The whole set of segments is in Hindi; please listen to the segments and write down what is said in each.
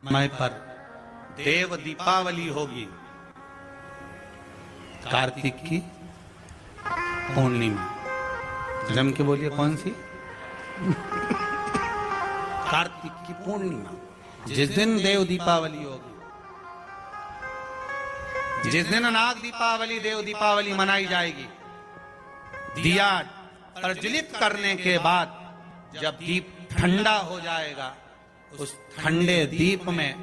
समय पर देव दीपावली होगी, कार्तिक की पूर्णिमा। जम के बोलिए कौन सी? कार्तिक की पूर्णिमा, जिस दिन देव दीपावली होगी, जिस दिन नाग दीपावली देव दीपावली मनाई जाएगी। दिया प्रज्वलित करने के बाद जब दीप ठंडा हो जाएगा, उस ठंडे दीप में,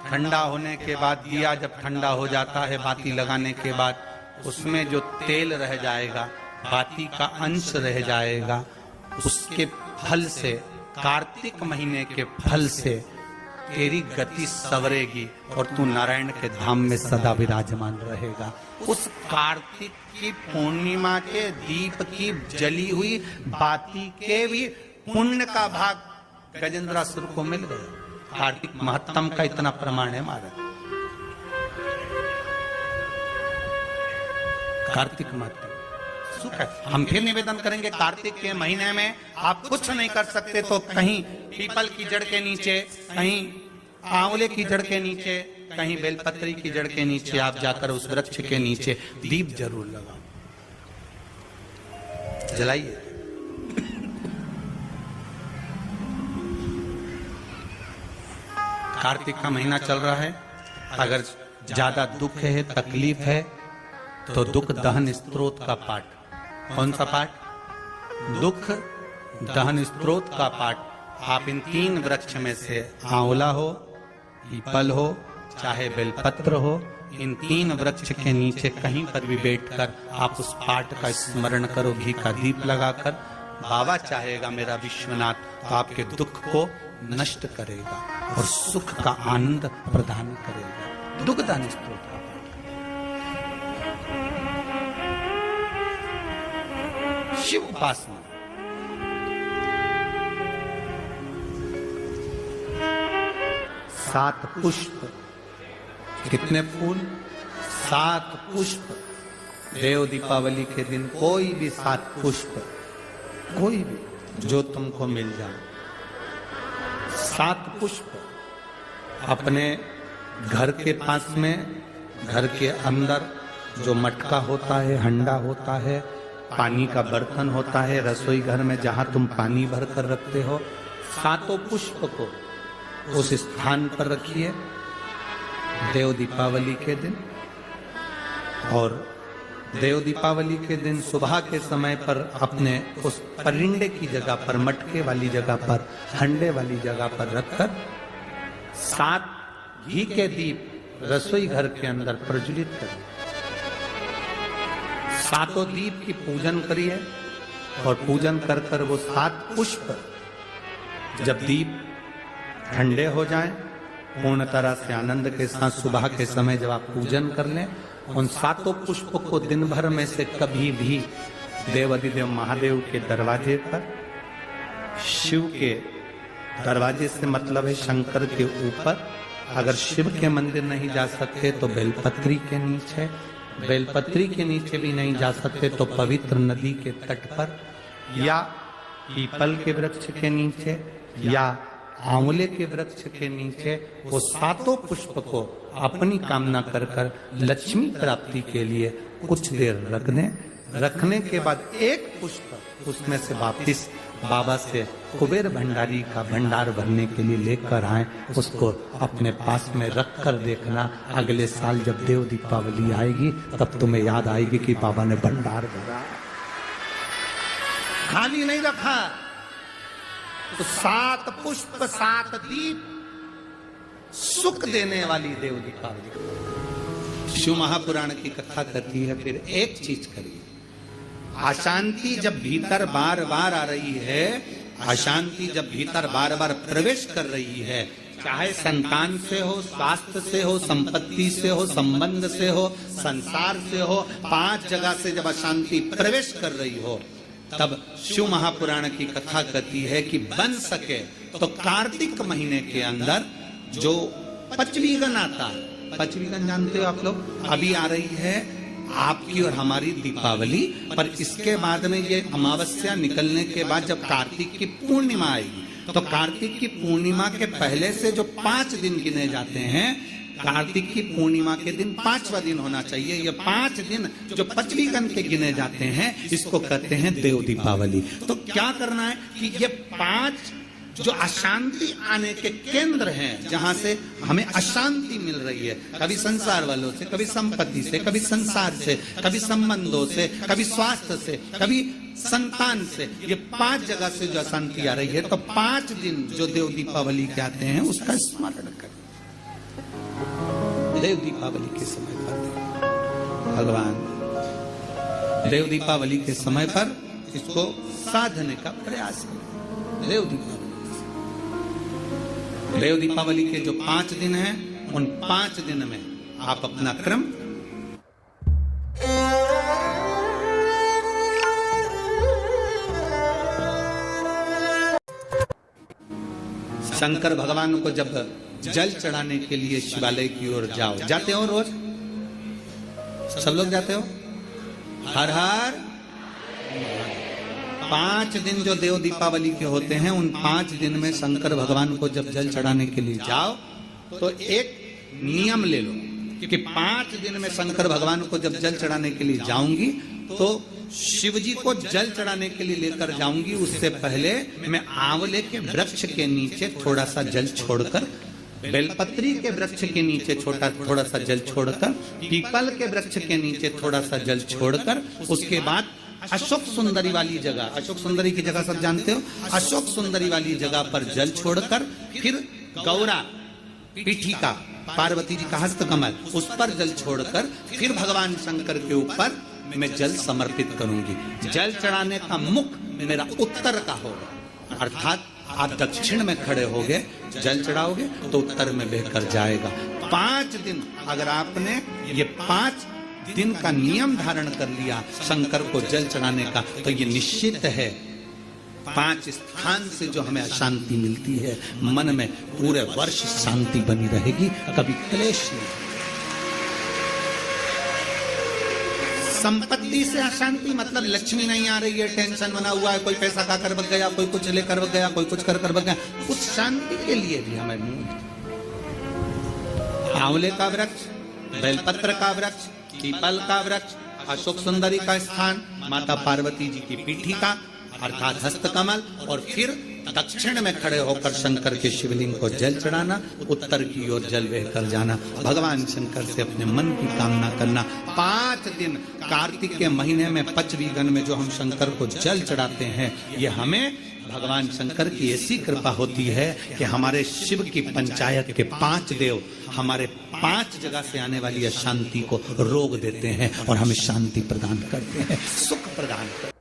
ठंडा होने के बाद दिया जब ठंडा हो जाता है, बाती लगाने के बाद उसमें जो तेल रह जाएगा, बाती का अंश रह जाएगा, उसके फल से, कार्तिक महीने के फल से तेरी गति सवरेगी और तू नारायण के धाम में सदा विराजमान रहेगा। उस कार्तिक की पूर्णिमा के दीप की जली हुई बाती के भी पुण्य का भाग गजेंद्रासुर को मिल गया। कार्तिक महत्तम का इतना प्रमाण है महाराज। कार्तिक महत्तम सुख है। हम फिर निवेदन करेंगे, कार्तिक के महीने में आप कुछ नहीं कर सकते तो कहीं पीपल की जड़ के नीचे, कहीं आंवले की जड़ के नीचे, कहीं बेलपत्री की जड़ के नीचे आप जाकर उस वृक्ष के नीचे दीप जरूर लगाओ, जलाइए। कार्तिक का महीना चल रहा है, अगर ज्यादा दुख है, तकलीफ है, तो दुख दहन स्त्रोत का पाठ। कौन सा पाठ? दुख दहन स्त्रोत का पाठ आप इन 3 वृक्ष में से, आंवला हो, पीपल हो, चाहे बेलपत्र हो, इन 3 वृक्ष के नीचे कहीं पर भी बैठकर आप उस पाठ का स्मरण करो, घी का दीप लगाकर। बाबा चाहेगा मेरा विश्वनाथ तो आपके दुख को नष्ट करेगा और सुख का आनंद प्रदान करेगा। दुख दहन स्त्रोत का पाठ। शिव उपासना, सात पुष्प, कितने फूल? 7 पुष्प। देव दीपावली के दिन कोई भी 7 पुष्प, कोई भी जो तुमको मिल जाए, 7 पुष्प अपने घर के पास में, घर के अंदर जो मटका होता है, हंडा होता है, पानी का बर्तन होता है, रसोई घर में जहां तुम पानी भर कर रखते हो, 7 पुष्प को उस स्थान पर रखिए देव दीपावली के दिन। और देव दीपावली के दिन सुबह के समय पर अपने उस परिंडे की जगह पर, मटके वाली जगह पर, हंडे वाली जगह पर रखकर 7 घी के दीप रसोई घर के अंदर प्रज्वलित करिए। 7 दीप की पूजन करिए और पूजन कर कर वो 7 पुष्प जब दीप ठंडे हो जाएं, पूर्ण तरह से आनंद के साथ सुबह के समय जब आप पूजन कर लें, उन 7 पुष्प को दिन भर में से कभी भी देवाधिदेव महादेव के दरवाजे पर, शिव के दरवाजे से मतलब है शंकर के ऊपर, अगर शिव के मंदिर नहीं जा सकते तो बेलपत्री के नीचे, बेलपत्री के नीचे भी नहीं जा सकते तो पवित्र नदी के तट पर, या पीपल के वृक्ष के नीचे, या आंवले के वृक्ष के नीचे, वो 7 पुष्प को अपनी कामना कर कर लक्ष्मी प्राप्ति के लिए कुछ देर रख दें। रखने के बाद एक पुष्प उसमें से वापिस बाबा से कुबेर भंडारी का भंडार भरने के लिए लेकर आए, उसको अपने पास में रख कर देखना। अगले साल जब देव दीपावली आएगी तब तुम्हें याद आएगी कि बाबा ने भंडार भरा, खाली नहीं रखा। तो 7 पुष्प 7 दीप, सुख देने वाली देव दीपावली। शिव महापुराण की कथा करती है। फिर एक चीज करिए, अशांति जब भीतर बार बार आ रही है, अशांति जब भीतर बार बार प्रवेश कर रही है, चाहे संतान से हो, स्वास्थ्य से हो, संपत्ति से हो, संबंध से हो, संसार से हो, 5 जगह से जब अशांति प्रवेश कर रही हो, तब शिव महापुराण की कथा कहती है कि बन सके तो कार्तिक महीने के अंदर जो पचवीगन आता है, पचवीगन जानते हो आप लोग, अभी आ रही है आपकी और हमारी दीपावली, पर इसके बाद में ये अमावस्या निकलने के बाद जब कार्तिक की पूर्णिमा आएगी, तो कार्तिक की पूर्णिमा के पहले से जो 5 दिन गिने जाते हैं, कार्तिक की पूर्णिमा के दिन 5वां दिन होना चाहिए। ये 5 दिन जो 5वीं गण के गिने जाते हैं, इसको कहते हैं देव दीपावली। तो क्या करना है कि ये 5 जो अशांति आने के केंद्र हैं, जहां से हमें अशांति मिल रही है, कभी संसार वालों से, कभी संपत्ति से, कभी संसार से, कभी संबंधों से, कभी स्वास्थ्य से, कभी संतान से, ये 5 जगह से जो अशांति आ रही है, तो 5 दिन जो देव दीपावली कहते हैं उसका स्मरण करें। देव दीपावली के समय पर भगवान देव दीपावली के समय पर इसको साधने का प्रयास करें। देव दीपावली के जो 5 दिन हैं, उन 5 दिन में आप अपना क्रम शंकर भगवान को जब जल चढ़ाने के लिए शिवालय की ओर जाओ, जाते हो रोज? सब लोग जाते हो? हर हर 5 दिन जो देव दीपावली के होते हैं, उन 5 दिन में शंकर भगवान को जब जल चढ़ाने के लिए जाओ, तो एक नियम ले लो कि 5 दिन में शंकर भगवान को जब जल चढ़ाने के लिए जाऊंगी, तो शिव जी को जल चढ़ाने के लिए लेकर जाऊंगी, उससे पहले मैं आंवले के वृक्ष के नीचे थोड़ा सा जल छोड़कर, बेलपत्री के वृक्ष के नीचे थोड़ा सा जल छोड़कर, पीपल के वृक्ष के नीचे थोड़ा सा जल छोड़कर, उसके बाद अशोक सुंदरी वाली जगह, अशोक सुंदरी की जगह सब जानते हो, अशोक सुंदरी वाली जगह पर जल छोड़कर, फिर गौरा पीठिका पार्वती जी का हस्त कमल, उस पर जल छोड़कर, फिर भगवान शंकर के ऊपर मैं जल समर्पित करूंगी। जल चढ़ाने का मुख मेरा उत्तर का होगा, अर्थात आप दक्षिण में खड़े होगे, जल चढ़ाओगे तो उत्तर में बहकर जाएगा। 5 दिन अगर आपने ये 5 दिन का नियम धारण कर लिया शंकर को जल चढ़ाने का, तो ये निश्चित है 5 स्थान से जो हमें अशांति मिलती है, मन में पूरे वर्ष शांति बनी रहेगी, कभी क्लेश नहीं। संपत्ति से अशांति मतलब लक्ष्मी नहीं आ रही है, टेंशन बना हुआ है, कोई पैसा खा कर बग गया, कोई कुछ लेकर बग गया, कोई कुछ कर बग गया, उस शांति के लिए भी हमें आंवले का वृक्ष, बेलपत्र का वृक्ष, पीपल का वृक्ष, अशोक सुंदरी का स्थान, माता पार्वती जी की पीठिका अर्थात हस्तकमल, और फिर दक्षिण में खड़े होकर शंकर के शिवलिंग को जल चढ़ाना, उत्तर की ओर जल बहकर जाना, भगवान शंकर से अपने मन की कामना करना। 5 दिन कार्तिक के महीने में 5वीं गण में जो हम शंकर को जल चढ़ाते हैं, ये हमें भगवान शंकर की ऐसी कृपा होती है कि हमारे शिव की पंचायत के 5 देव हमारे 5 जगह से आने वाली अशांति को रोक देते हैं और हमें शांति प्रदान करते हैं, सुख प्रदान करते हैं।